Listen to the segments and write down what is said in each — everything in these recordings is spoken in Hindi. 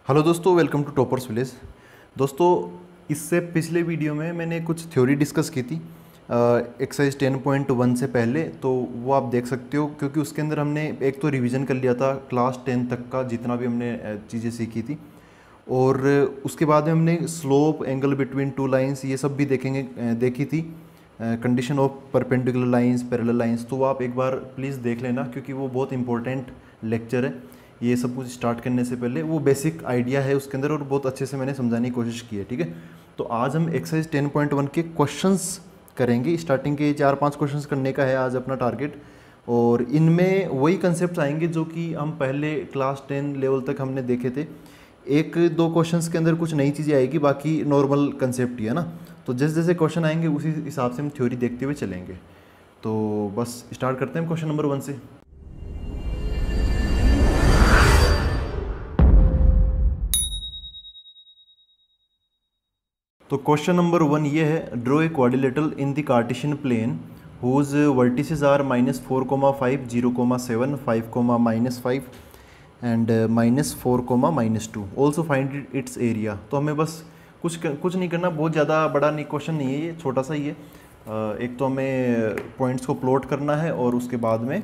हेलो दोस्तों, वेलकम टू टॉपर्स विलेज। दोस्तों, इससे पिछले वीडियो में मैंने कुछ थ्योरी डिस्कस की थी एक्सरसाइज 10.1 से पहले, तो वो आप देख सकते हो क्योंकि उसके अंदर हमने एक तो रिवीजन कर लिया था क्लास 10 तक का जितना भी हमने चीज़ें सीखी थी, और उसके बाद में हमने slope, angle between two lines, ये सब भी देखी थी, condition of perpendicular lines, parallel lines. तो वो आप एक बार प्लीज़ देख लेना क्योंकि वो बहुत इंपॉर्टेंट लेक्चर है। ये सब कुछ स्टार्ट करने से पहले वो बेसिक आइडिया है उसके अंदर और बहुत अच्छे से मैंने समझाने की कोशिश की है, ठीक है। तो आज हम एक्सरसाइज 10.1 के क्वेश्चंस करेंगे। स्टार्टिंग के 4-5 क्वेश्चंस करने का है आज अपना टारगेट, और इनमें वही कंसेप्ट आएंगे जो कि हम पहले क्लास 10 लेवल तक हमने देखे थे। एक दो क्वेश्चंस के अंदर कुछ नई चीज़ें आएगी, बाकी नॉर्मल कंसेप्ट ही है ना। तो जैसे जैसे क्वेश्चन आएंगे उसी हिसाब से हम थ्योरी देखते हुए चलेंगे। तो बस स्टार्ट करते हैं क्वेश्चन नंबर 1 से। तो क्वेश्चन नंबर 1 ये है, draw a quadrilateral in the cartesian plane whose vertices are -4,5, 0,7, 5,-5 and -4,-2। Also find its area. तो हमें बस कुछ नहीं करना, बहुत ज़्यादा बड़ा नहीं क्वेश्चन नहीं है, ये छोटा सा ही है। एक तो हमें पॉइंट्स को प्लॉट करना है और उसके बाद में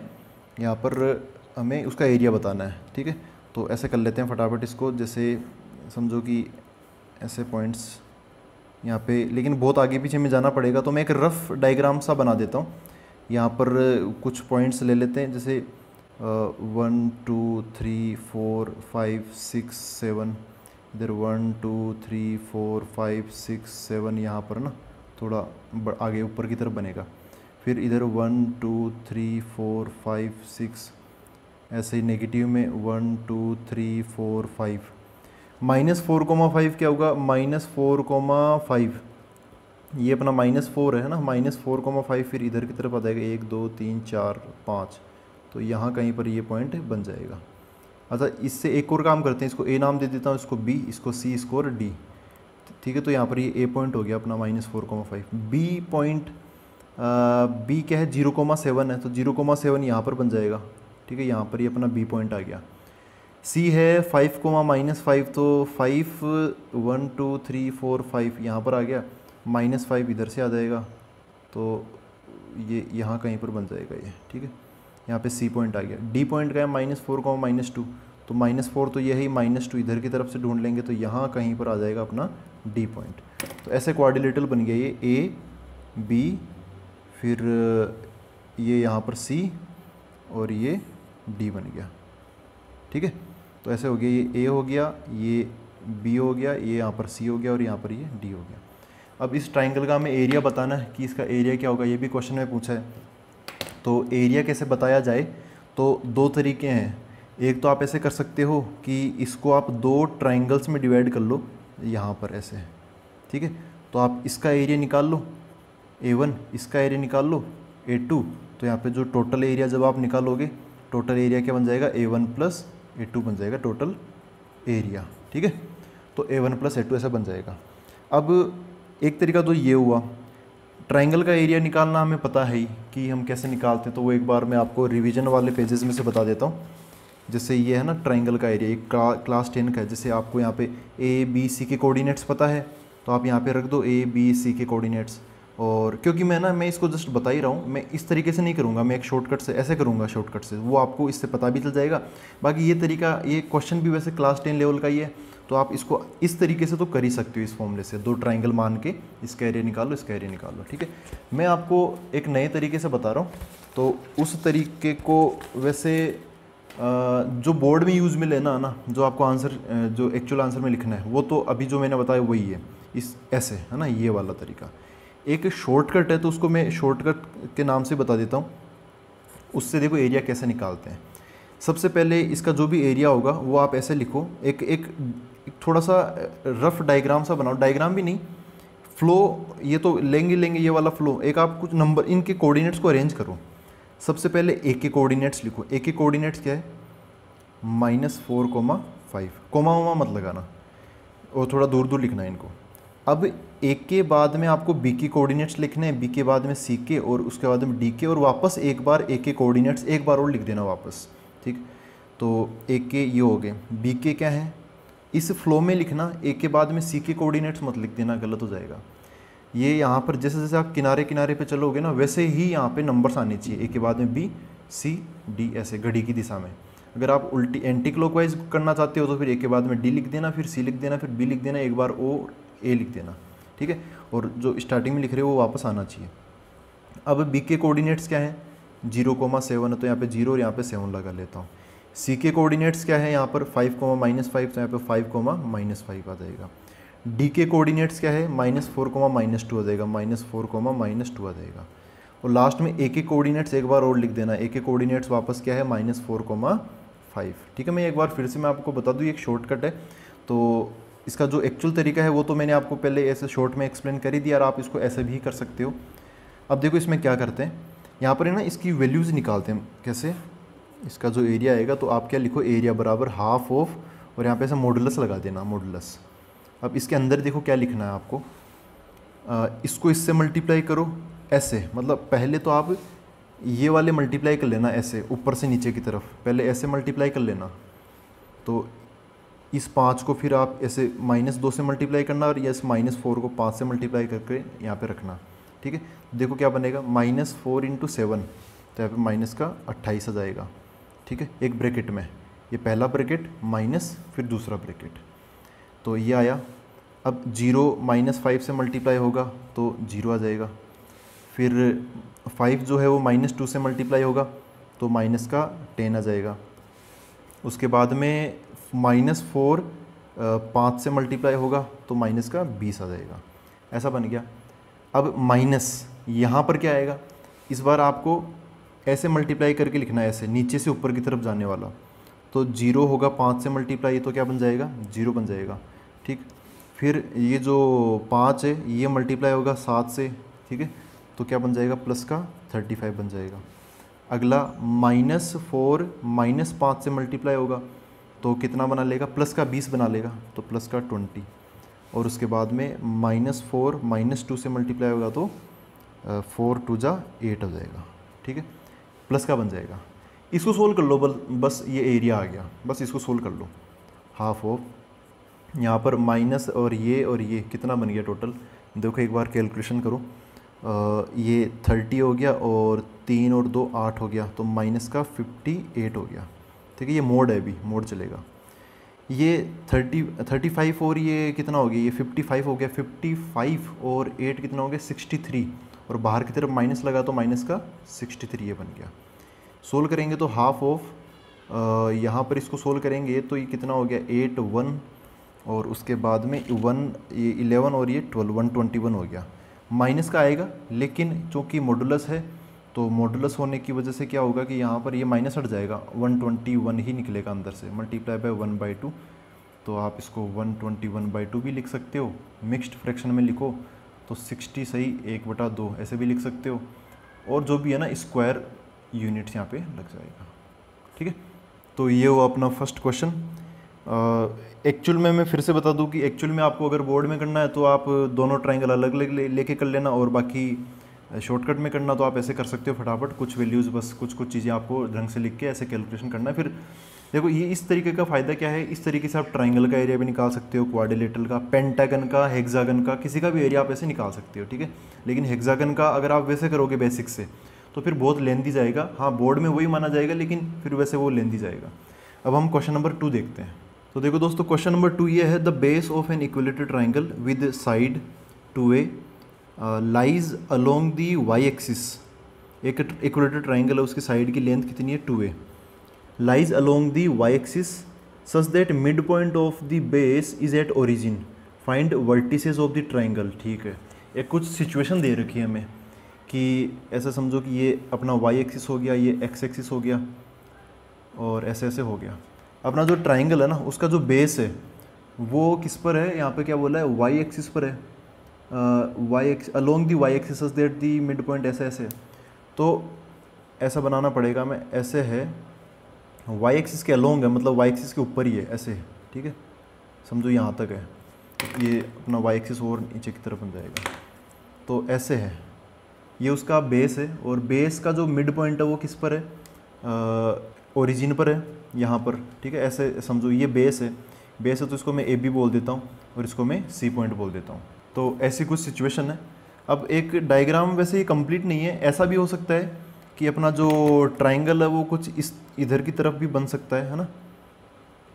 यहाँ पर हमें उसका एरिया बताना है, ठीक है। तो ऐसे कर लेते हैं फटाफट इसको। जैसे समझो कि ऐसे पॉइंट्स यहाँ पे, लेकिन बहुत आगे पीछे में जाना पड़ेगा, तो मैं एक रफ डायग्राम सा बना देता हूँ। यहाँ पर कुछ पॉइंट्स ले लेते हैं, जैसे 1 2 3 4 5 6 7, इधर 1 2 3 4 5 6 7, यहाँ पर ना थोड़ा आगे ऊपर की तरफ बनेगा। फिर इधर 1 2 3 4 5 6, ऐसे ही नेगेटिव में 1 2 3 4 5। -4,5 क्या होगा? -4,5, ये अपना -4 है ना, -4,5। फिर इधर की तरफ आ जाएगा 1 2 3 4 5, तो यहाँ कहीं पर ये पॉइंट बन जाएगा। अच्छा, इससे एक और काम करते हैं, इसको ए नाम दे देता हूँ, इसको बी, इसको सी, इसको और डी, ठीक है। तो यहाँ पर ये ए पॉइंट हो गया अपना -4,5। बी पॉइंट, बी क्या है? 0,7 है, तो 0,7 यहाँ पर बन जाएगा, ठीक है। यहाँ पर ये अपना बी पॉइंट आ गया। सी है 5, -5, तो 5 1 2 3 4 5 यहाँ पर आ गया, -5 इधर से आ जाएगा, तो ये यहाँ कहीं पर बन जाएगा ये, ठीक है। यहाँ पे सी पॉइंट आ गया। डी पॉइंट का है -4, -2, तो -4 तो ये है, -2 इधर की तरफ से ढूंढ लेंगे, तो यहाँ कहीं पर आ जाएगा अपना डी पॉइंट। तो ऐसे क्वाड्रिलेटरल बन गया ये, ए बी, फिर ये यहाँ पर सी और ये डी बन गया, ठीक है। तो ऐसे हो गया, ये ए हो गया, ये बी हो गया, ये यहाँ पर सी हो गया और यहाँ पर ये डी हो गया। अब इस ट्राइंगल का हमें एरिया बताना है कि इसका एरिया क्या होगा, ये भी क्वेश्चन में पूछा है। तो एरिया कैसे बताया जाए, तो दो तरीके हैं। एक तो आप ऐसे कर सकते हो कि इसको आप दो ट्राइंगल्स में डिवाइड कर लो, यहाँ पर ऐसे, ठीक है। तो आप इसका एरिया निकाल लो A1, इसका एरिया निकाल लो A2। तो यहाँ पे जो टोटल एरिया जब आप निकालोगे, टोटल एरिया क्या बन जाएगा? A1 + A2 बन जाएगा टोटल एरिया, ठीक है। तो A1 + A2 ऐसा बन जाएगा। अब एक तरीका तो ये हुआ, ट्राइंगल का एरिया निकालना हमें पता है ही कि हम कैसे निकालते हैं, तो वो एक बार मैं आपको रिवीजन वाले पेजेस में से बता देता हूँ। जैसे ये है ना ट्राइंगल का एरिया, एक क्लास 10 का है। जैसे आपको यहाँ पे A B C के कोऑर्डिनेट्स पता है, तो आप यहाँ पे रख दो A B C के कोऑर्डिनेट्स। और क्योंकि मैं इसको जस्ट बता ही रहा हूँ, मैं इस तरीके से नहीं करूँगा, मैं एक शॉर्टकट से ऐसे करूँगा, शॉर्टकट से, वो आपको इससे पता भी चल जाएगा। बाकी ये तरीका, ये क्वेश्चन भी वैसे क्लास 10 लेवल का ही है, तो आप इसको इस तरीके से तो कर ही सकते हो, इस फॉर्मूले से दो ट्राइंगल मान के इसका एरिया निकालो, इसका एरिया निकाल लो, ठीक है। मैं आपको एक नए तरीके से बता रहा हूँ, तो उस तरीके को वैसे जो बोर्ड में यूज़ में लेना ना, जो आपको आंसर, जो एक्चुअल आंसर में लिखना है, वो तो अभी जो मैंने बताया वही है, इस ऐसे है ना, ये वाला तरीका। एक शॉर्टकट है, तो उसको मैं शॉर्टकट के नाम से बता देता हूँ। उससे देखो एरिया कैसे निकालते हैं। सबसे पहले इसका जो भी एरिया होगा वो आप ऐसे लिखो, एक थोड़ा सा रफ डायग्राम सा बनाओ, डायग्राम भी नहीं, फ्लो, ये तो लेंगे ये वाला फ्लो। एक आप कुछ नंबर, इनके कोऑर्डिनेट्स को अरेंज करो। सबसे पहले ए के कोऑर्डिनेट्स लिखो। ए के कोऑर्डिनेट्स क्या है? -4,5, कोमा वोमा मत लगाना, और थोड़ा दूर दूर लिखना है इनको। अब ए के बाद में आपको बी के कोऑर्डिनेट्स लिखने हैं, बी के बाद में सी के, और उसके बाद में डी के, और वापस एक बार ए के कोऑर्डिनेट्स एक बार और लिख देना वापस, ठीक। तो ए के ये हो गए, बी के क्या है? इस फ्लो में लिखना, ए के बाद में सी के कोऑर्डिनेट्स मत लिख देना, गलत हो जाएगा। ये यहाँ पर जैसे जैसे आप किनारे किनारे पे चलोगे ना, वैसे ही यहाँ पे नंबर्स आने चाहिए, ए के बाद में बी सी डी, ऐसे घड़ी की दिशा में। अगर आप उल्टी एंटी क्लॉकवाइज करना चाहते हो तो फिर ए के बाद में डी लिख देना, फिर सी लिख देना, फिर बी लिख देना, एक बार ओ ए लिख देना, ठीक है। और जो स्टार्टिंग में लिख रहे हो वो वापस आना चाहिए। अब बी के कोऑर्डिनेट्स क्या है, 0,7 है तो यहाँ पे 0 और यहाँ पे 7 लगा लेता हूँ। सी के कोऑर्डिनेट्स क्या है, यहाँ पर 5,-5 तो यहाँ पे 5,-5 आ जाएगा। डी के कोऑर्डिनेट्स क्या है, -4,-2 आ जाएगा, -4,-2 आ जाएगा। और लास्ट में ए के कोऑर्डिनेट्स एक बार और लिख देना, ए के कोऑर्डिनेट्स वापस क्या है, -4,5, ठीक है। मैं एक बार फिर से मैं आपको बता दूँ, एक शॉर्टकट है, तो इसका जो एक्चुअल तरीका है वो तो मैंने आपको पहले ऐसे शॉर्ट में एक्सप्लेन कर ही दिया, और आप इसको ऐसे भी कर सकते हो। अब देखो इसमें क्या करते हैं, यहाँ पर है ना इसकी वैल्यूज़ निकालते हैं। कैसे, इसका जो एरिया आएगा तो आप क्या लिखो, एरिया बराबर हाफ ऑफ, और यहाँ पे ऐसा मॉडुलस लगा देना, मॉडुलस। अब इसके अंदर देखो क्या लिखना है आपको, इसको इससे मल्टीप्लाई करो ऐसे, मतलब पहले तो आप ये वाले मल्टीप्लाई कर लेना ऐसे ऊपर से नीचे की तरफ, पहले ऐसे मल्टीप्लाई कर लेना। तो इस 5 को फिर आप ऐसे -2 से मल्टीप्लाई करना, और इस -4 को 5 से मल्टीप्लाई करके यहाँ पे रखना, ठीक है। देखो क्या बनेगा, -4 × 7, तो यहाँ पे माइनस का 28 आ जाएगा, ठीक है। एक ब्रैकेट में, ये पहला ब्रैकेट माइनस फिर दूसरा ब्रैकेट, तो ये आया। अब 0 -5 से मल्टीप्लाई होगा तो 0 आ जाएगा, फिर 5 जो है वो -2 से मल्टीप्लाई होगा तो माइनस का 10 आ जाएगा। उसके बाद में -4 5 से मल्टीप्लाई होगा तो माइनस का 20 आ जाएगा, ऐसा बन गया। अब माइनस यहाँ पर क्या आएगा, इस बार आपको ऐसे मल्टीप्लाई करके लिखना है, ऐसे नीचे से ऊपर की तरफ जाने वाला। तो 0 होगा 5 से मल्टीप्लाई, तो क्या बन जाएगा, 0 बन जाएगा, ठीक। फिर ये जो 5 है ये मल्टीप्लाई होगा 7 से, ठीक है, तो क्या बन जाएगा, प्लस का 35 बन जाएगा। अगला -4 -5 से मल्टीप्लाई होगा तो कितना बना लेगा, प्लस का 20 बना लेगा, तो प्लस का 20। और उसके बाद में -4 -2 से मल्टीप्लाई होगा तो 4 × 2 = 8 हो जाएगा, ठीक है, प्लस का बन जाएगा। इसको सोल्व कर लो, बस ये एरिया आ गया, बस इसको सोल्व कर लो। हाफ ऑफ यहाँ पर माइनस और ये कितना बन गया टोटल, देखो एक बार कैलकुलेशन करो। ये 30 हो गया, और 3 और 2 8 हो गया, तो माइनस का 58 हो गया, ठीक है। ये मोड है, अभी मोड चलेगा। ये 35 और ये कितना हो गया, ये 55 हो गया, 55 और 8 कितना हो गया, 63, और बाहर की तरफ माइनस लगा तो माइनस का 63 ये बन गया। सोल्व करेंगे तो हाफ ऑफ, यहाँ पर इसको सोल्व करेंगे तो ये कितना हो गया, 8 1, और उसके बाद में 1 ये 11 और ये 12 121 हो गया। माइनस का आएगा, लेकिन चूँकि मॉडुलस है तो मॉडुलस होने की वजह से क्या होगा कि यहाँ पर ये माइनस हट जाएगा, 121 ही निकलेगा अंदर से, मल्टीप्लाई बाय 1/2। तो आप इसको 121/2 भी लिख सकते हो, मिक्स्ड फ्रैक्शन में लिखो तो 60 सही 1/2 ऐसे भी लिख सकते हो, और जो भी है ना स्क्वायर यूनिट्स यहाँ पे लग जाएगा, ठीक है। तो ये हुआ अपना फर्स्ट क्वेश्चन। एक्चुअल में मैं फिर से बता दूं कि एक्चुअल में आपको अगर बोर्ड में करना है तो आप दोनों ट्रायंगल अलग अलग लेके कर लेना, और बाकी शॉर्टकट में करना तो आप ऐसे कर सकते हो फटाफट, कुछ वैल्यूज़ बस कुछ चीज़ें आपको ढंग से लिख के ऐसे कैलकुलेशन करना है। फिर देखो ये इस तरीके का फ़ायदा क्या है, इस तरीके से आप ट्रायंगल का एरिया भी निकाल सकते हो, क्वाड्रिलेटरल का, पेंटागन का, हेक्सागन का, किसी का भी एरिया आप ऐसे निकाल सकते हो, ठीक है। लेकिन हेक्सागन का अगर आप वैसे करोगे बेसिक से तो फिर बहुत लेंथी जाएगा। हाँ, बोर्ड में वही माना जाएगा, लेकिन फिर वैसे वो लेंथी जाएगा। अब हम क्वेश्चन नंबर 2 देखते हैं। तो देखो दोस्तों, क्वेश्चन नंबर 2 ये है, the base of an equilateral triangle with side 2a lies along the Y axis. एक इक्विलेटरल ट्राइंगल है, उसकी साइड की लेंथ कितनी है, 2a, lies along the Y axis such that mid point of the base is at origin, find vertices of the triangle. ठीक है, एक कुछ सिचुएशन दे रखी है हमें कि ऐसा समझो कि ये अपना वाई एक्सिस हो गया, ये एक्स एक्सिस हो गया, और ऐसे ऐसे हो गया। अपना जो ट्राइंगल है ना, उसका जो बेस है वो किस पर है, यहाँ पे क्या बोला है, वाई एक्सिस पर है, Y X along the Y axis that the mid point, ऐसे ऐसे। तो ऐसा बनाना पड़ेगा, मैं ऐसे है, वाई एक्सिस के अलोंग है, मतलब वाई एक्सिस के ऊपर ही है, ऐसे, ठीक है, समझो यहाँ तक है, ये अपना वाई एक्सिस और नीचे की तरफ बन जाएगा, तो ऐसे है, ये उसका बेस है। और बेस का जो मिड पॉइंट है वो किस पर है, ओरिजिन पर है, यहाँ पर, ठीक है, ऐसे समझो ये बेस है, बेस है तो इसको मैं ए बी बोल देता हूँ और इसको मैं सी पॉइंट बोल देता हूँ। तो ऐसी कुछ सिचुएशन है। अब एक डायग्राम वैसे ये कंप्लीट नहीं है, ऐसा भी हो सकता है कि अपना जो ट्राइंगल है वो कुछ इस इधर की तरफ भी बन सकता है ना।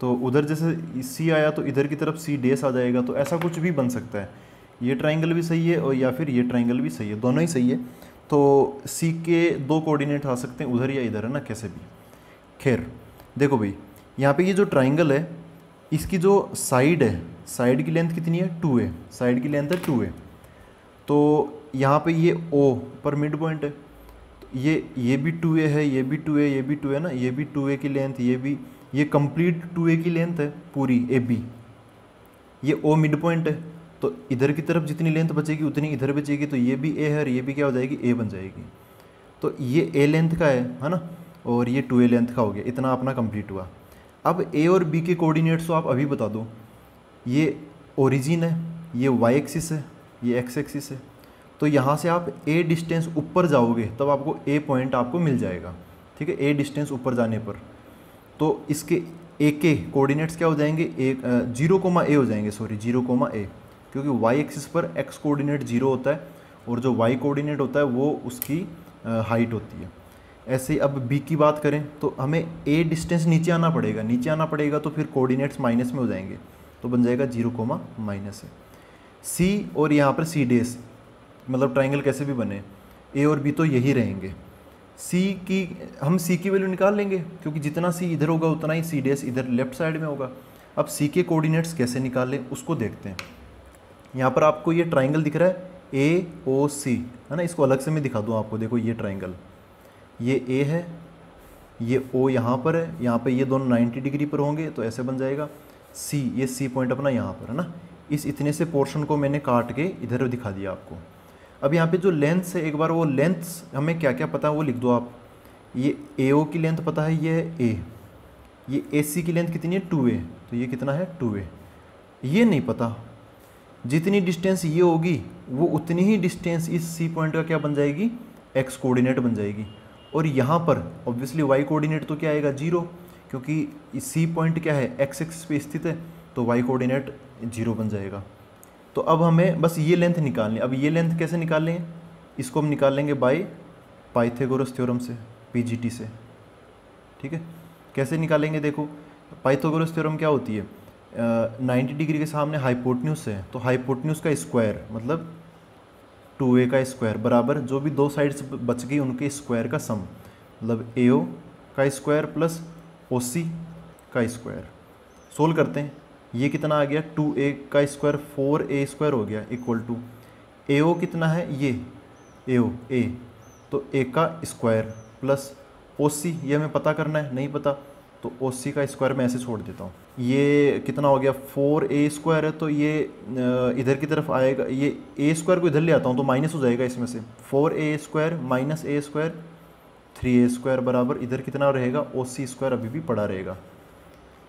तो उधर जैसे सी आया तो इधर की तरफ सी डेस आ जाएगा, तो ऐसा कुछ भी बन सकता है। ये ट्राइंगल भी सही है और या फिर ये ट्राइंगल भी सही है, दोनों ही सही है। तो सी के दो कोऑर्डिनेट आ सकते हैं, उधर या इधर, है ना, कैसे भी। खैर देखो भाई, यहाँ पे ये जो ट्राइंगल है इसकी जो साइड है, साइड की लेंथ कितनी है 2a, साइड की लेंथ है 2a। तो यहाँ पे ये O पर मिड पॉइंट है, तो ये भी 2a है, ये भी 2a, ये भी 2a ना, ये भी 2a की लेंथ, ये भी, ये कंप्लीट 2a की लेंथ है पूरी AB। ये O मिड पॉइंट है, तो इधर की तरफ जितनी लेंथ बचेगी उतनी इधर बचेगी, तो ये भी A है और ये भी क्या हो जाएगी, A बन जाएगी। तो ये A लेंथ का है ना, और ये 2a लेंथ का हो गया। इतना अपना कंप्लीट हुआ। अब A और B के कोऑर्डिनेट्स तो आप अभी बता दो। ये ओरिजिन है, ये y एक्सिस है, ये x एक्सिस है। तो यहाँ से आप A डिस्टेंस ऊपर जाओगे तब आपको A पॉइंट आपको मिल जाएगा, ठीक है। A डिस्टेंस ऊपर जाने पर तो इसके A के कोऑर्डिनेट्स क्या हो जाएंगे, 0,a हो जाएंगे, सॉरी 0,a, क्योंकि y एक्सिस पर x कोऑर्डिनेट 0 होता है और जो y कोऑर्डिनेट होता है वो उसकी हाइट होती है। ऐसे ही अब B की बात करें तो हमें A डिस्टेंस नीचे आना पड़ेगा, नीचे आना पड़ेगा तो फिर कोऑर्डिनेट्स माइनस में हो जाएंगे, तो बन जाएगा 0, माइनस है। C और यहाँ पर C डेस, मतलब ट्राइंगल कैसे भी बने, A और B तो यही रहेंगे। हम C की वैल्यू निकाल लेंगे, क्योंकि जितना C इधर होगा उतना ही C डेस इधर लेफ्ट साइड में होगा। अब C के कोऑर्डिनेट्स कैसे निकालें उसको देखते हैं। यहाँ पर आपको ये ट्राइंगल दिख रहा है AOC, है ना। इसको अलग से मैं दिखा दूँ आपको। देखो ये ट्राइंगल, ये A है, ये O यहाँ पर है, यहाँ पे ये दोनों 90 डिग्री पर होंगे तो ऐसे बन जाएगा। C, ये C पॉइंट अपना यहाँ पर है ना। इस इतने से पोर्शन को मैंने काट के इधर दिखा दिया आपको। अब यहाँ पे जो लेंथ है, एक बार वो लेंथ्स हमें क्या क्या पता है वो लिख दो आप। ये AO की लेंथ पता है, ये है A। ये AC की लेंथ कितनी है 2a, तो ये कितना है 2a। ये नहीं पता, जितनी डिस्टेंस ये होगी वो उतनी ही डिस्टेंस इस C पॉइंट का क्या बन जाएगी, x कोऑर्डिनेट बन जाएगी। और यहाँ पर ऑब्वियसली y कोऑर्डिनेट तो क्या आएगा 0, क्योंकि C पॉइंट क्या है x एक्सिस पे स्थित है, तो y कोऑर्डिनेट 0 बन जाएगा। तो अब हमें बस ये लेंथ निकालनी है। अब ये लेंथ कैसे निकालें, इसको हम निकालेंगे बाय पाइथागोरस थ्योरम से, PGT से, ठीक है। कैसे निकालेंगे, देखो पाइथागोरस थ्योरम क्या होती है, 90 डिग्री के सामने हाइपोटेन्यूस है, तो हाइपोटेन्यूस का स्क्वायर मतलब 2a का स्क्वायर बराबर जो भी दो साइड्स बच गई उनके स्क्वायर का सम, मतलब AO का स्क्वायर प्लस OC का स्क्वायर। सोल्व करते हैं, ये कितना आ गया 2a का स्क्वायर 4a स्क्वायर हो गया इक्वल टू AO कितना है, ये AO A, तो A का स्क्वायर प्लस OC, ये हमें पता करना है, नहीं पता तो OC का स्क्वायर मैं ऐसे छोड़ देता हूँ। ये कितना हो गया 4a स्क्वायर है, तो ये इधर की तरफ आएगा, ये a स्क्वायर को इधर ले आता हूँ तो माइनस हो जाएगा इसमें से, 4a square minus a square 3a square बराबर इधर कितना रहेगा, OC स्क्वायर अभी भी पड़ा रहेगा,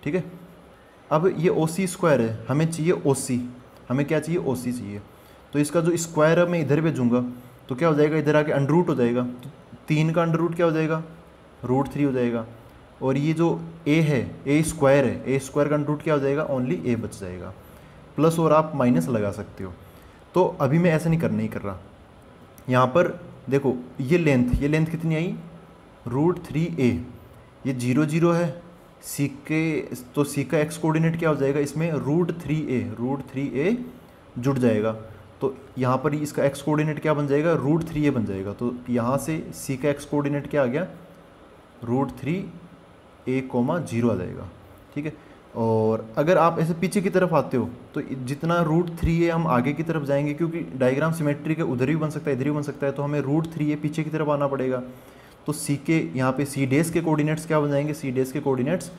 ठीक है। अब ये OC स्क्वायर है, हमें चाहिए OC, हमें क्या चाहिए OC चाहिए, तो इसका जो स्क्वायर है मैं इधर भेजूँगा तो क्या हो जाएगा, इधर आके अंडर रूट हो जाएगा, तो 3 का अंडर रूट क्या हो जाएगा, √3 हो जाएगा। और ये जो a है, a स्क्वायर है, a स्क्वायर का अंडर रूट क्या हो जाएगा, ओनली a बच जाएगा। प्लस और आप माइनस लगा सकते हो, तो अभी मैं ऐसा नहीं कर रहा। यहाँ पर देखो ये लेंथ कितनी आई, √3a, ये 0 0 है, C के तो C का x कोऑर्डिनेट क्या हो जाएगा, इसमें √3a जुड़ जाएगा, तो यहाँ पर इसका x कोऑर्डिनेट क्या बन जाएगा, √3a बन जाएगा। तो यहाँ से C का x कोऑर्डिनेट क्या आ गया, √3a,0 आ जाएगा, ठीक है। और अगर आप ऐसे पीछे की तरफ आते हो तो जितना √3a हम आगे की तरफ जाएंगे, क्योंकि डायग्राम सिमेट्रिक है, उधर भी बन सकता है इधर भी बन सकता है, तो हमें √3a पीछे की तरफ आना पड़ेगा। तो C के यहाँ पे C डेस के कोऑर्डिनेट्स क्या बन जाएंगे, C डेस के कोऑर्डिनेट्स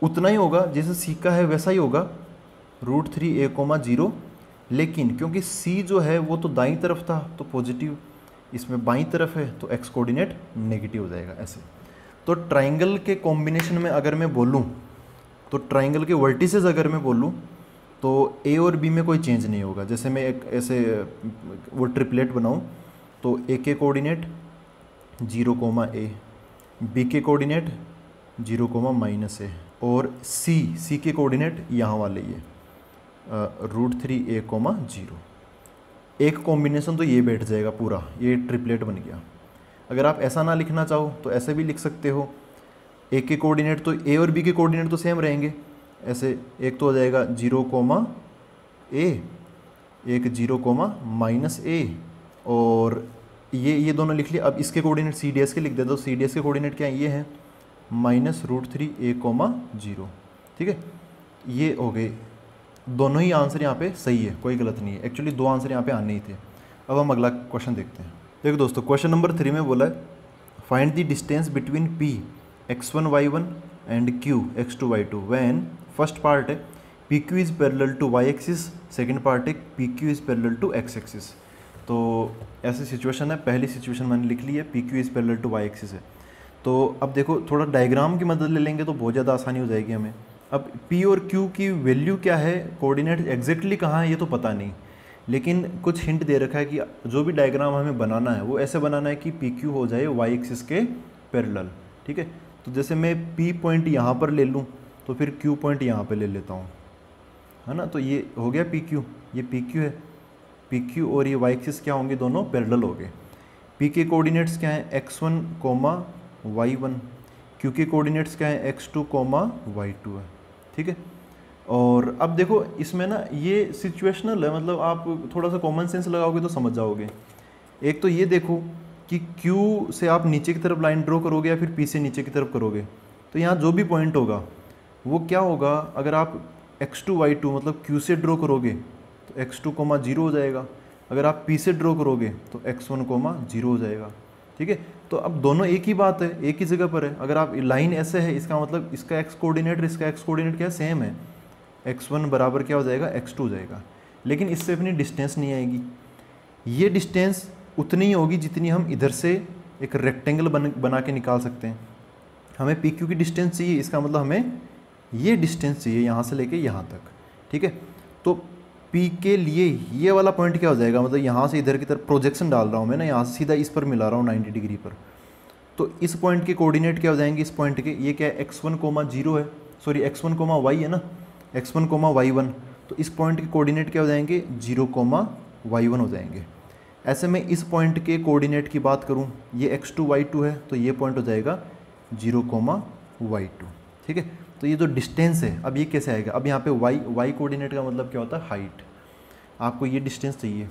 उतना ही होगा जैसे C का है वैसा ही होगा, √3a,0। लेकिन क्योंकि C जो है वो तो दाईं तरफ था तो पॉजिटिव, इसमें बाईं तरफ है तो x कोऑर्डिनेट नेगेटिव हो जाएगा ऐसे। तो ट्राइंगल के कॉम्बिनेशन में अगर मैं बोलूँ, तो ट्राइंगल के वर्टिसेस अगर मैं बोलूँ तो A और B में कोई चेंज नहीं होगा। जैसे मैं एक ऐसे वो ट्रिपलेट बनाऊँ तो A के कोऑर्डिनेट 0,a, B के कोऑर्डिनेट 0,-a, और सी के कोऑर्डिनेट यहाँ वाले ये √3a,0। एक कॉम्बिनेशन तो ये बैठ जाएगा पूरा, ये ट्रिपलेट बन गया। अगर आप ऐसा ना लिखना चाहो तो ऐसे भी लिख सकते हो। ए के कोऑर्डिनेट तो ए और बी के कोऑर्डिनेट तो सेम रहेंगे, ऐसे एक तो हो जाएगा 0,a, एक 0,-a, और ये दोनों लिख लिए। अब इसके कोऑर्डिनेट सी डी एस के लिख दे, तो सी डी एस के कोऑर्डिनेट क्या है, ये हैं -√3a,0। ठीक है, ये हो गए दोनों ही आंसर यहाँ पे सही है, कोई गलत नहीं है। एक्चुअली 2 आंसर यहाँ पे आने ही थे। अब हम अगला क्वेश्चन देखते हैं। देखो दोस्तों, क्वेश्चन नंबर 3 में बोला है find the distance between P x1 y1 and Q x2 y2 when first part है PQ is parallel to y axis, second part है PQ is parallel to x axis. तो ऐसी सिचुएशन है, पहली सिचुएशन मैंने लिख ली है, PQ is parallel to y axis है। तो अब देखो थोड़ा डायग्राम की मदद ले लेंगे तो बहुत ज़्यादा आसानी हो जाएगी हमें। अब P और Q की वैल्यू क्या है, कोऑर्डिनेट एग्जैक्टली कहाँ है ये तो पता नहीं, लेकिन कुछ हिंट दे रखा है कि जो भी डायग्राम हमें बनाना है वो ऐसे बनाना है कि PQ हो जाए y एक्सिस के पैरेलल। ठीक है, तो जैसे मैं P पॉइंट यहाँ पर ले लूँ तो फिर Q पॉइंट यहाँ पे ले लेता हूँ, है ना। तो ये हो गया PQ, ये PQ है, PQ और ये y एक्सिस क्या होंगे, दोनों पैरेलल हो गए। P के कोऑर्डिनेट्स क्या हैं, x1, y1, Q के कोऑर्डिनेट्स क्या हैं, x2, y2 है। ठीक है, और अब देखो इसमें ना ये सिचुएशनल है, मतलब आप थोड़ा सा कॉमन सेंस लगाओगे तो समझ जाओगे। एक तो ये देखो कि Q से आप नीचे की तरफ लाइन ड्रॉ करोगे या फिर P से नीचे की तरफ करोगे, तो यहाँ जो भी पॉइंट होगा वो क्या होगा, अगर आप x2 y2 मतलब Q से ड्रॉ करोगे तो x2, 0 हो जाएगा, अगर आप P से ड्रॉ करोगे तो x1, 0 हो जाएगा। ठीक है, तो अब दोनों एक ही बात है, एक ही जगह पर है। अगर आप लाइन ऐसे है, इसका मतलब इसका x कोऑर्डिनेट और इसका x कोऑर्डिनेट क्या है, सेम है, x1 बराबर क्या हो जाएगा, x2 हो जाएगा। लेकिन इससे अपनी डिस्टेंस नहीं आएगी, ये डिस्टेंस उतनी ही होगी जितनी हम इधर से एक रेक्टेंगल बना के निकाल सकते हैं। हमें PQ की डिस्टेंस चाहिए, इसका मतलब हमें ये डिस्टेंस चाहिए यहाँ से लेके यहाँ तक। ठीक है, तो P के लिए ये वाला पॉइंट क्या हो जाएगा, मतलब यहाँ से इधर की तरफ प्रोजेक्शन डाल रहा हूँ मैं ना, यहाँ से सीधा इस पर मिला रहा हूँ 90 डिग्री पर, तो इस पॉइंट के कोऑर्डिनेट क्या हो जाएंगे, इस पॉइंट के, ये क्या है, x1, 0 है, सॉरी x1, y है ना, x1, y1, तो इस पॉइंट के कोऑर्डिनेट क्या हो जाएंगे, 0, y1 हो जाएंगे। ऐसे में इस पॉइंट के कोऑर्डिनेट की बात करूं, ये x2 y2 है, तो ये पॉइंट हो जाएगा 0, y2। ठीक है, तो ये जो डिस्टेंस है, अब ये कैसे आएगा, अब यहाँ पे y कोऑर्डिनेट का मतलब क्या होता है, हाइट। आपको ये डिस्टेंस चाहिए,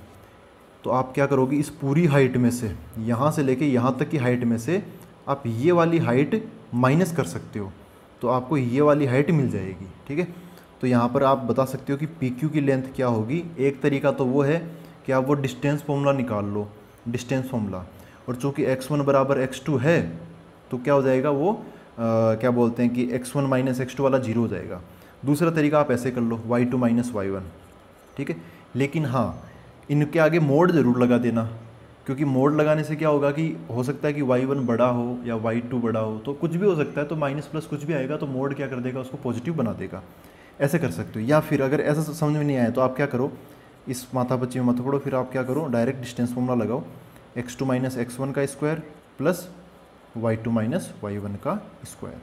तो आप क्या करोगे, इस पूरी हाइट में से, यहाँ से लेके यहाँ तक की हाइट में से आप ये वाली हाइट माइनस कर सकते हो, तो आपको ये वाली हाइट मिल जाएगी। ठीक है, तो यहाँ पर आप बता सकते हो कि PQ की लेंथ क्या होगी। एक तरीका तो वो है कि आप वो डिस्टेंस फॉर्मूला निकाल लो, डिस्टेंस फॉर्मूला, और चूँकि x1 बराबर x2 है तो क्या हो जाएगा, वो क्या बोलते हैं कि x1 माइनस x2 वाला 0 हो जाएगा। दूसरा तरीका आप ऐसे कर लो, y2 माइनस y1। ठीक है, लेकिन हाँ, इनके आगे मोड ज़रूर लगा देना, क्योंकि मोड लगाने से क्या होगा कि हो सकता है कि y1 बड़ा हो या y2 बड़ा हो, तो कुछ भी हो सकता है, तो माइनस प्लस कुछ भी आएगा, तो मोड क्या कर देगा, उसको पॉजिटिव बना देगा। ऐसे कर सकते हो, या फिर अगर ऐसा समझ में नहीं आया तो आप क्या करो, इस माथा बच्ची में मत पड़ो, फिर आप क्या करो, डायरेक्ट डिस्टेंस फॉर्मूला लगाओ, x2 माइनस x1 का square plus y2 minus y1 का स्क्वायर।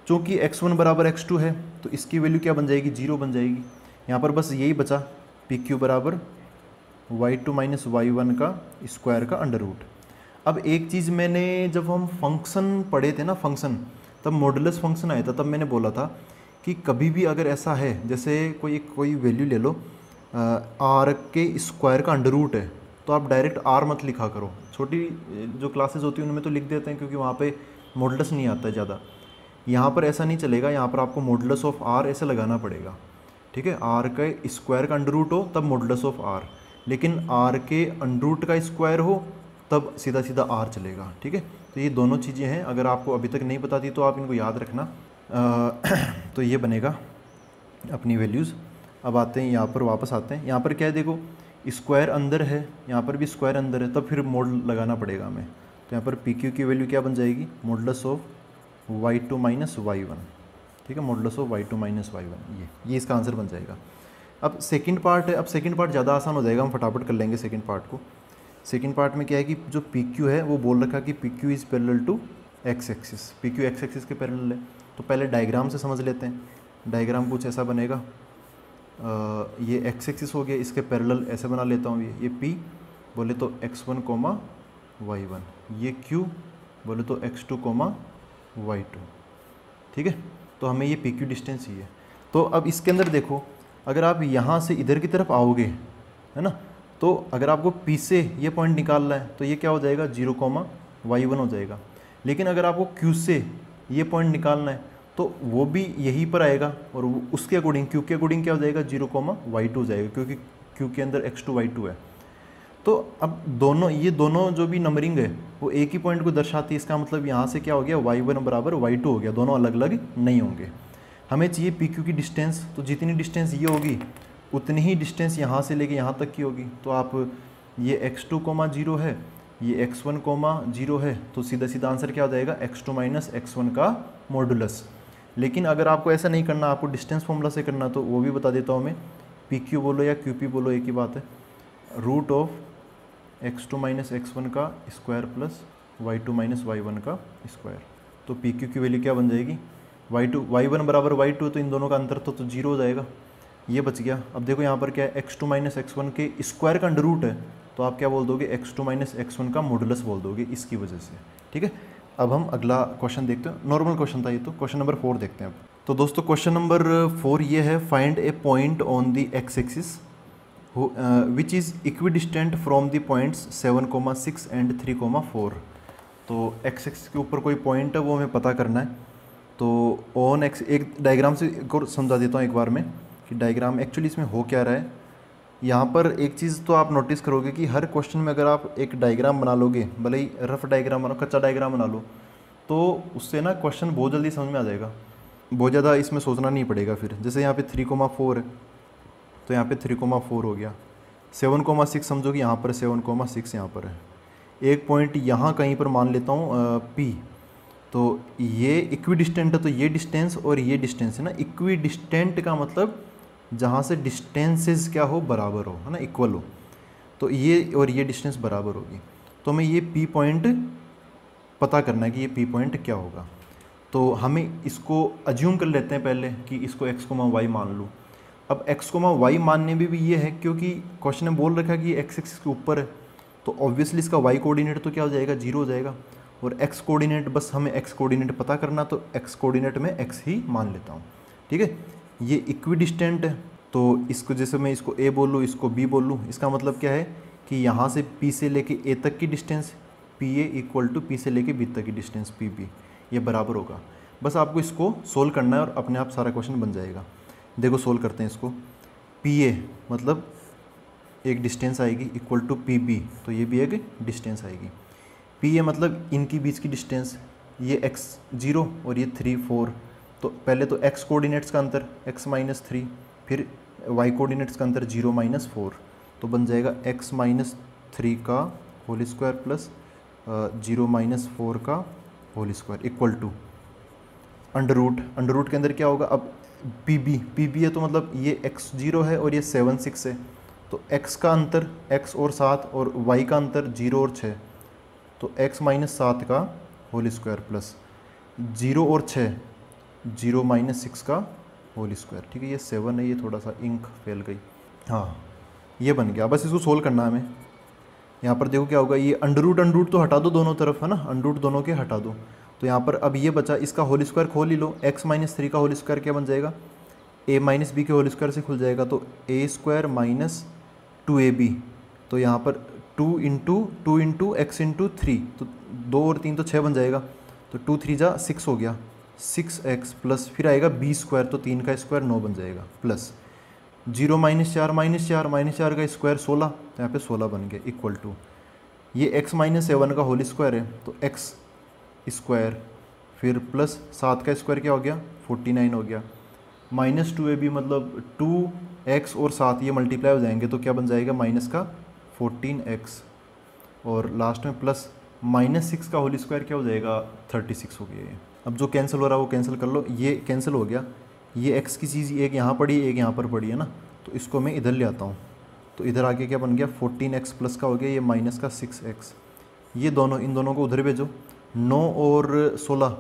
चूँकि x1 बराबर x2 है तो इसकी वैल्यू क्या बन जाएगी, 0 बन जाएगी। यहाँ पर बस यही बचा, PQ बराबर y2 माइनस y1 का स्क्वायर का अंडर रूट। अब एक चीज़ मैंने, जब हम फंक्शन पढ़े थे ना, फंक्शन, तब मॉडुलस फंक्शन आया था, तब मैंने बोला था कि कभी भी अगर ऐसा है, जैसे कोई वैल्यू ले लो, r के स्क्वायर का अंडर रूट है, तो आप डायरेक्ट r मत लिखा करो। छोटी जो क्लासेस होती हैं उनमें तो लिख देते हैं, क्योंकि वहाँ पे मॉडुलस नहीं आता है ज़्यादा। यहाँ पर ऐसा नहीं चलेगा, यहाँ पर आपको मॉडुलस ऑफ r ऐसे लगाना पड़ेगा। ठीक है, r के स्क्वायर का अंडर रूट हो तब मॉडुलस ऑफ r, लेकिन r के अंडर रूट का स्क्वायर हो तब सीधा सीधा r चलेगा। ठीक है, तो ये दोनों चीज़ें हैं, अगर आपको अभी तक नहीं पता थी तो आप इनको याद रखना। तो ये बनेगा अपनी वैल्यूज़। अब आते हैं यहाँ पर, वापस आते हैं, यहाँ पर क्या है, देखो स्क्वायर अंदर है, यहाँ पर भी स्क्वायर अंदर है, तब फिर मोड लगाना पड़ेगा हमें। तो यहाँ पर PQ की वैल्यू क्या बन जाएगी, modulus of y2 minus y1। ठीक है, modulus of y2 minus y1, ये इसका आंसर बन जाएगा। अब सेकंड पार्ट है, अब सेकंड पार्ट ज़्यादा आसान हो जाएगा, हम फटाफट कर लेंगे सेकंड पार्ट को। सेकंड पार्ट में क्या है कि जो PQ है वो बोल रखा है कि PQ is parallel to x axis, PQ x axis के पैरेलल है। तो पहले डायग्राम से समझ लेते हैं। डायग्राम कुछ ऐसा बनेगा, ये एक्स एक्सिस हो गया, इसके पैरेलल ऐसे बना लेता हूँ, ये पी बोले तो x1 कोमा y1, ये q बोले तो x2 कोमा y2, ठीक है। तो हमें ये PQ डिस्टेंस चाहिए। तो अब इसके अंदर देखो, अगर आप यहाँ से इधर की तरफ आओगे, है ना, तो अगर आपको P से ये पॉइंट निकालना है तो ये क्या हो जाएगा 0 कोमा y1 हो जाएगा। लेकिन अगर आपको Q से ये पॉइंट निकालना है तो वो भी यहीं पर आएगा और उसके अकॉर्डिंग Q के अकॉर्डिंग क्या हो जाएगा 0 कोमा y2 हो जाएगा, क्योंकि Q के अंदर x2 y2 है। तो अब ये दोनों जो भी नंबरिंग है वो एक ही पॉइंट को दर्शाती है। इसका मतलब यहाँ से क्या हो गया y1 बराबर y2 हो गया, दोनों अलग अलग नहीं होंगे। हमें चाहिए PQ की डिस्टेंस, तो जितनी डिस्टेंस ये होगी उतनी ही डिस्टेंस यहाँ से लेके यहाँ तक की होगी। तो आप ये x2 कोमा 0 है, ये x1 कोमा 0 है, तो सीधा सीधा आंसर क्या हो जाएगा x2 माइनस x1 का मॉडुलस। लेकिन अगर आपको ऐसा नहीं करना, आपको डिस्टेंस फॉर्मूला से करना, तो वो भी बता देता हूँ मैं। PQ बोलो या QP बोलो एक ही बात है, root of x2 minus x1 का square plus y2 minus y1 का स्क्वायर। तो PQ की वैल्यू क्या बन जाएगी y1 बराबर y2, तो इन दोनों का अंतर तो 0 हो जाएगा, ये बच गया। अब देखो यहाँ पर क्या है, x2 माइनस x1 के स्क्वायर का अंडर रूट है, तो आप क्या बोल दोगे x2 माइनस x1 का मॉडुलस बोल दोगे इसकी वजह से, ठीक है। अब हम अगला क्वेश्चन देखते हैं, नॉर्मल क्वेश्चन था ये, तो क्वेश्चन नंबर 4 देखते हैं अब। तो दोस्तों क्वेश्चन नंबर 4 ये है, find A point on the x axis which is equidistant from the points 7,6 and 3,4। तो एक्स एक्सिस के ऊपर कोई पॉइंट है वो हमें पता करना है। तो ऑन एक्स, एक डायग्राम से और समझा देता हूँ एक बार में कि डायग्राम एक्चुअली इसमें हो क्या रहा है। यहाँ पर एक चीज़ तो आप नोटिस करोगे कि हर क्वेश्चन में अगर आप एक डायग्राम बना लोगे, भले ही रफ डायग्राम बना, कच्चा डायग्राम बना लो, तो उससे ना क्वेश्चन बहुत जल्दी समझ में आ जाएगा, बहुत ज़्यादा इसमें सोचना नहीं पड़ेगा फिर। जैसे यहाँ पे 3,4 है, तो यहाँ पे 3,4 हो गया, 7,6 समझो कि यहाँ पर 7,6 यहाँ पर है, एक पॉइंट यहाँ कहीं पर मान लेता हूँ P। तो ये इक्विडिस्टेंट है, तो ये डिस्टेंस और ये डिस्टेंस है ना। इक्विडिस्टेंट का मतलब जहाँ से डिस्टेंसेस क्या हो, बराबर हो, है ना, इक्वल हो। तो ये और ये डिस्टेंस बराबर होगी, तो हमें ये P पॉइंट पता करना है कि ये P पॉइंट क्या होगा। तो हमें इसको अज्यूम कर लेते हैं पहले कि इसको x, y मान लूँ। अब x, y मानने में भी ये है क्योंकि क्वेश्चन में बोल रखा है कि ये x एक्सिस के ऊपर है, तो ऑब्वियसली इसका y कोऑर्डिनेट तो क्या हो जाएगा 0 हो जाएगा, और x कोऑर्डिनेट बस हमें x कोऑर्डिनेट पता करना, तो x कोऑर्डिनेट में x ही मान लेता हूँ, ठीक है। ये इक्विडिस्टेंट है, तो इसको जैसे मैं इसको a बोल लूँ, इसको b बोल लूँ, इसका मतलब क्या है कि यहाँ से p से लेके a तक की distance pa equal to p से लेके b तक की डिस्टेंस pb, ये बराबर होगा। बस आपको इसको सोल्व करना है और अपने आप सारा क्वेश्चन बन जाएगा। देखो सोल्व करते हैं इसको। pa मतलब एक डिस्टेंस आएगी इक्वल टू pb, तो ये भी एक डिस्टेंस आएगी। pa मतलब इनकी बीच की डिस्टेंस, ये x0 और ये 3, 4, तो पहले तो x कोऑर्डिनेट्स का अंतर x माइनस 3, फिर y कोऑर्डिनेट्स का अंतर 0 माइनस 4, तो बन जाएगा x माइनस 3 का होल स्क्वायर प्लस 0 माइनस 4 का whole square equal to under root के अंदर क्या होगा, अब pb है, तो मतलब ये x0 है और ये 7, 6 है, तो x का अंतर x और 7 और y का अंतर 0 और 6, तो x माइनस 7 का होल स्क्वायर प्लस 0 और 6, 0 माइनस 6 का होल स्क्वायर, ठीक है। ये 7 है, ये थोड़ा सा इंक फैल गई, हाँ ये बन गया। बस इसको सोल्व करना है हमें। यहाँ पर देखो क्या होगा, ये अंडर रूट तो हटा दो दोनों तरफ, है ना, अंडर रूट दोनों के हटा दो, तो यहाँ पर अब ये बचा, इसका होल स्क्वायर खोल ही लो। x माइनस 3 का होल स्क्वायर क्या बन जाएगा, a माइनस बी के होल स्क्वायर से खुल जाएगा, तो a स्क्वायर माइनस 2ab, तो यहाँ पर 2 इंटू x इंटू 3, तो 2 और 3 तो 6 बन जाएगा, तो 2 3 जा 6 हो गया, 6x प्लस फिर आएगा b स्क्वायर, तो 3 का स्क्वायर 9 बन जाएगा, प्लस 0 माइनस 4 का स्क्वायर 16, तो यहाँ पे 16 बन गया इक्वल टू ये x माइनस 7 का होल स्क्वायर है, तो x स्क्वायर फिर प्लस 7 का स्क्वायर क्या हो गया 49 हो गया, माइनस 2ab मतलब 2x और 7 ये मल्टीप्लाई हो जाएंगे, तो क्या बन जाएगा माइनस का 14x, और लास्ट में प्लस माइनस 6 का होल स्क्वायर क्या हो जाएगा 36 हो गया। ये अब जो कैंसिल हो रहा है वो कैंसिल कर लो, ये कैंसिल हो गया, ये x की चीज़ एक यहाँ पड़ी एक यहाँ पर पड़ी है ना, तो इसको मैं इधर ले आता हूँ, तो इधर आके क्या बन गया 14x प्लस का हो गया ये माइनस का 6x, ये दोनों इन दोनों को उधर भेजो, 9 और 16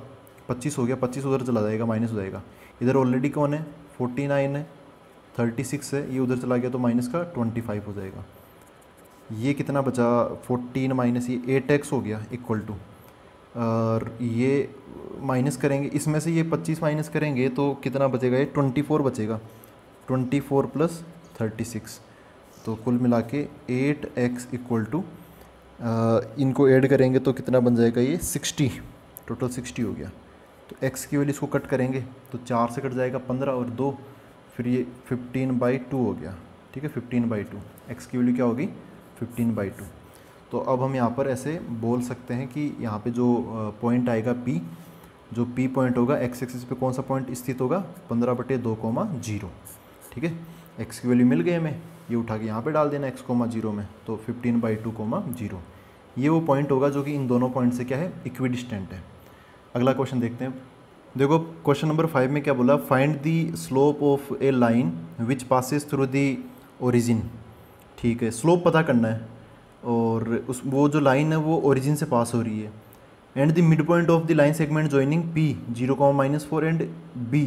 25 हो गया, 25 उधर चला जाएगा, माइनस हो जाएगा। इधर ऑलरेडी कौन है 49 है, 36 है, ये उधर चला गया तो माइनस का 25 हो जाएगा। ये कितना बचा 14 माइनस ये 8x हो गया इक्वल टू, और ये माइनस करेंगे इसमें से, ये 25 माइनस करेंगे तो कितना बचेगा, ये 24 बचेगा, 24 प्लस 36, तो कुल मिला के 8x इक्वल टू, इनको ऐड करेंगे तो कितना बन जाएगा ये 60, टोटल 60 हो गया। तो x की वैल्यू इसको कट करेंगे तो 4 से कट जाएगा 15 और 2, फिर ये 15/2 हो गया, ठीक है 15/2, x की वैल्यू क्या होगी 15/2। तो अब हम यहाँ पर ऐसे बोल सकते हैं कि यहाँ पे जो पॉइंट आएगा P, जो P पॉइंट होगा x एक्सिस पे कौन सा पॉइंट स्थित होगा 15/2,0, ठीक है। x की वैल्यू मिल गई हमें, ये उठा के यहाँ पे डाल देना x, 0 में, तो 15/2,0 ये वो पॉइंट होगा जो कि इन दोनों पॉइंट से क्या है इक्विडिस्टेंट है। अगला क्वेश्चन देखते हैं। देखो क्वेश्चन नंबर 5 में क्या बोला, find the slope of A line which passes through the origin, ठीक है, स्लोप पता करना है, और उस वो जो लाइन है वो ओरिजिन से पास हो रही है, and the mid point of the line segment joining P 0,-4 and B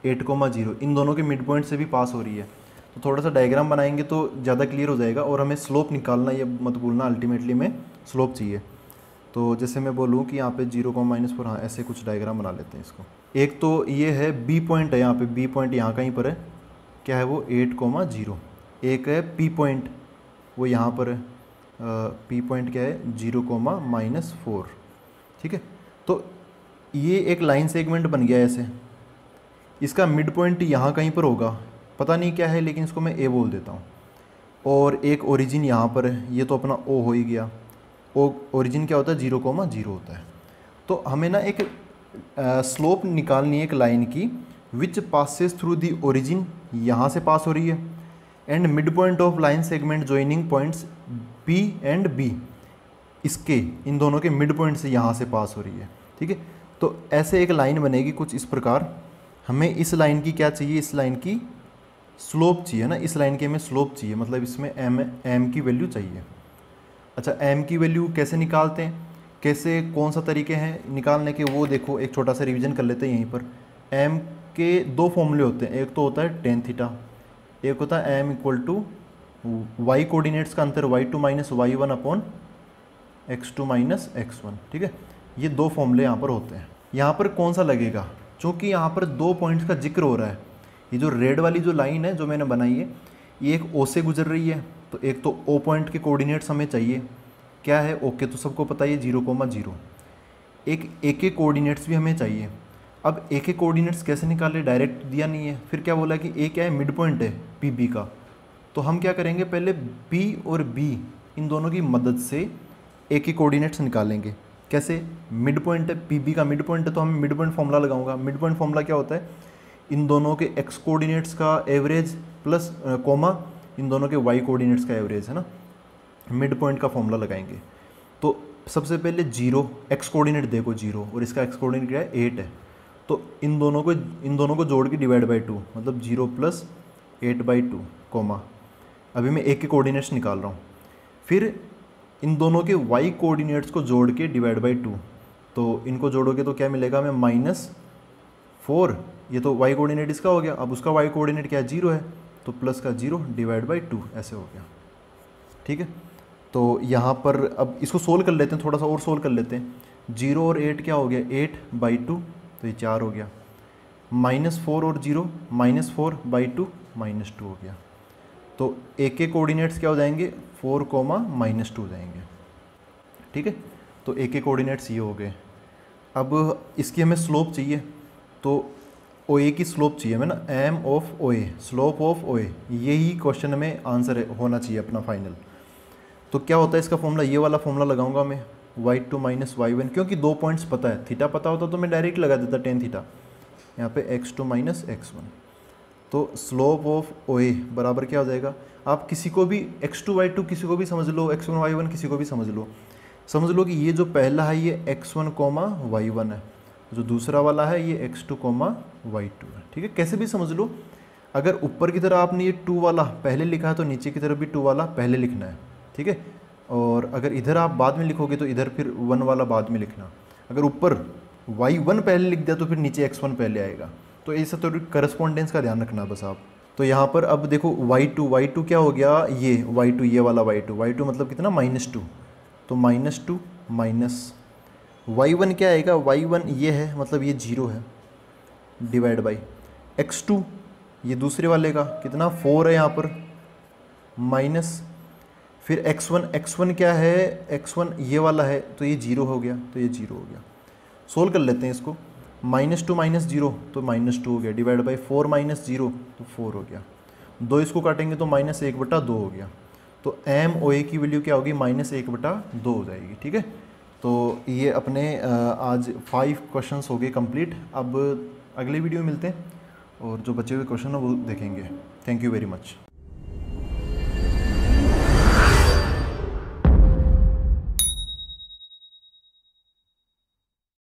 8,0, इन दोनों के मिड पॉइंट से भी पास हो रही है। तो थोड़ा सा डायग्राम बनाएंगे तो ज़्यादा क्लियर हो जाएगा, और हमें स्लोप निकालना, ये मत भूलना, अल्टीमेटली में स्लोप चाहिए। तो जैसे मैं बोलूँ कि यहाँ पे 0,-4, हाँ ऐसे कुछ डायग्राम बना लेते हैं इसको। एक तो ये है B पॉइंट है, यहाँ पे B पॉइंट यहाँ कहीं पर है, क्या है वो 8,0। एक है P पॉइंट, वो यहाँ पर है, P पॉइंट क्या है 0,-4, ठीक है। तो ये एक लाइन सेगमेंट बन गया ऐसे, इसका मिड पॉइंट यहाँ कहीं पर होगा, पता नहीं क्या है, लेकिन इसको मैं A बोल देता हूँ, और एक ओरिजिन यहाँ पर है, ये तो अपना O हो ही गया। ओरिजिन क्या होता है 0,0 होता है। तो हमें ना एक स्लोप निकालनी है एक लाइन की, विच पासेस थ्रू दी ओरिजिन, यहाँ से पास हो रही है, and mid point of line segment joining points P and B, इसके इन दोनों के मिड पॉइंट से यहाँ से पास हो रही है, ठीक है। तो ऐसे एक लाइन बनेगी कुछ इस प्रकार। हमें इस लाइन की क्या चाहिए, इस लाइन की स्लोप चाहिए ना, इस लाइन की हमें स्लोप चाहिए, मतलब इसमें m की वैल्यू चाहिए। अच्छा m की वैल्यू कैसे निकालते हैं, कैसे, कौन सा तरीके हैं निकालने के, वो देखो एक छोटा सा रिवीजन कर लेते हैं यहीं पर। m के दो फॉर्मूले होते हैं, एक तो होता है tan थीटा, एक होता है m equal to y coordinates का अंतर y2 minus y1 upon x2 minus x1, ठीक है। ये दो फॉर्मूले यहाँ पर होते हैं। यहाँ पर कौन सा लगेगा, चूँकि यहाँ पर दो पॉइंट्स का जिक्र हो रहा है, ये जो रेड वाली जो लाइन है जो मैंने बनाई है, ये एक O से गुजर रही है, तो एक तो O पॉइंट के कोऑर्डिनेट्स हमें चाहिए, क्या है ओके, तो सबको पता है 0,0। एक A के कोऑर्डिनेट्स भी हमें चाहिए। अब A के कोऑर्डिनेट्स कैसे निकाले, डायरेक्ट दिया नहीं है, फिर क्या बोला कि A क्या है मिड पॉइंट है PB का, तो हम क्या करेंगे पहले P और B इन दोनों की मदद से A के कोऑर्डिनेट्स निकालेंगे। कैसे, मिड पॉइंट है PB का मिड पॉइंट है, तो हम मिड पॉइंट फॉर्मूला लगाऊंगा। मिड पॉइंट फॉर्मूला क्या होता है, इन दोनों के x कोऑर्डिनेट्स का एवरेज प्लस कोमा इन दोनों के y कोऑर्डिनेट्स का एवरेज है ना, मिड पॉइंट का फॉर्मूला लगाएंगे। तो सबसे पहले 0, x कोऑर्डिनेट देखो 0 और इसका x कोऑर्डिनेट क्या है 8 है, तो इन दोनों को जोड़ के डिवाइड बाई 2, मतलब 0 प्लस 8/2 कोमा, अभी मैं एक के कोऑर्डिनेट्स निकाल रहा हूँ। फिर इन दोनों के y कोऑर्डिनेट्स को जोड़ के डिवाइड बाई 2, तो इनको जोड़ोगे तो क्या मिलेगा हमें -4, ये तो y कोऑर्डिनेट इसका हो गया, अब उसका y कोऑर्डिनेट क्या है 0 है, तो प्लस का 0 डिवाइड बाई 2 ऐसे हो गया, ठीक है। तो यहाँ पर अब इसको सोल्व कर लेते हैं, थोड़ा सा और सोल्व कर लेते हैं। 0 और 8 क्या हो गया 8/2, तो ये 4 हो गया, -4 और 0 -4/2 -2 हो गया। तो एक के कोऑर्डिनेट्स क्या हो जाएंगे 4, -2 हो जाएंगे, ठीक है। तो एक के कोऑर्डिनेट्स ये हो गए। अब इसकी हमें स्लोप चाहिए, तो OA की स्लोप चाहिए हमें ना, m of OA, slope of OA, यही क्वेश्चन में आंसर होना चाहिए अपना फाइनल। तो क्या होता है इसका फॉर्मूला, ये वाला फॉर्मूला लगाऊंगा मैं, y2 माइनस y1, क्योंकि दो पॉइंट्स पता है, थीटा पता होता तो मैं डायरेक्ट लगा देता tan थीटा, यहाँ पे x2 माइनस x1। तो स्लोप ऑफ OA बराबर क्या हो जाएगा, आप किसी को भी x2 y2 किसी को भी समझ लो, x1 y1 किसी को भी समझ लो कि ये जो पहला है ये x1, y1 है, जो दूसरा वाला है ये x2, y2 है, ठीक है। कैसे भी समझ लो, अगर ऊपर की तरफ आपने ये 2 वाला पहले लिखा है तो नीचे की तरफ भी 2 वाला पहले लिखना है, ठीक है। और अगर इधर आप बाद में लिखोगे तो इधर फिर 1 वाला बाद में लिखना। अगर ऊपर y1 पहले लिख दिया तो फिर नीचे x1 पहले आएगा। तो ऐसा तो करस्पॉन्डेंस का ध्यान रखना बस आप। तो यहाँ पर अब देखो y2 क्या हो गया, ये y2 ये वाला y2 मतलब कितना -2, तो -2 माइनस y1 क्या आएगा, y1 ये है मतलब ये 0 है, डिवाइड बाई x2 ये दूसरे वाले का कितना 4 है यहाँ पर, माइनस फिर x1 क्या है, x1 ये वाला है तो ये 0 हो गया, तो ये 0 हो गया। सोल्व कर लेते हैं इसको, -2 - 0 तो -2 हो गया, डिवाइड बाई 4 - 0 तो 4 हो गया। 2 इसको काटेंगे तो -1/2 हो गया। तो MOA की वैल्यू क्या होगी, -1/2 हो जाएगी। ठीक है, तो ये अपने आज 5 क्वेश्चंस हो गए कंप्लीट। अब अगले वीडियो में मिलते हैं और जो बचे हुए क्वेश्चन हैं वो देखेंगे। Thank you very much.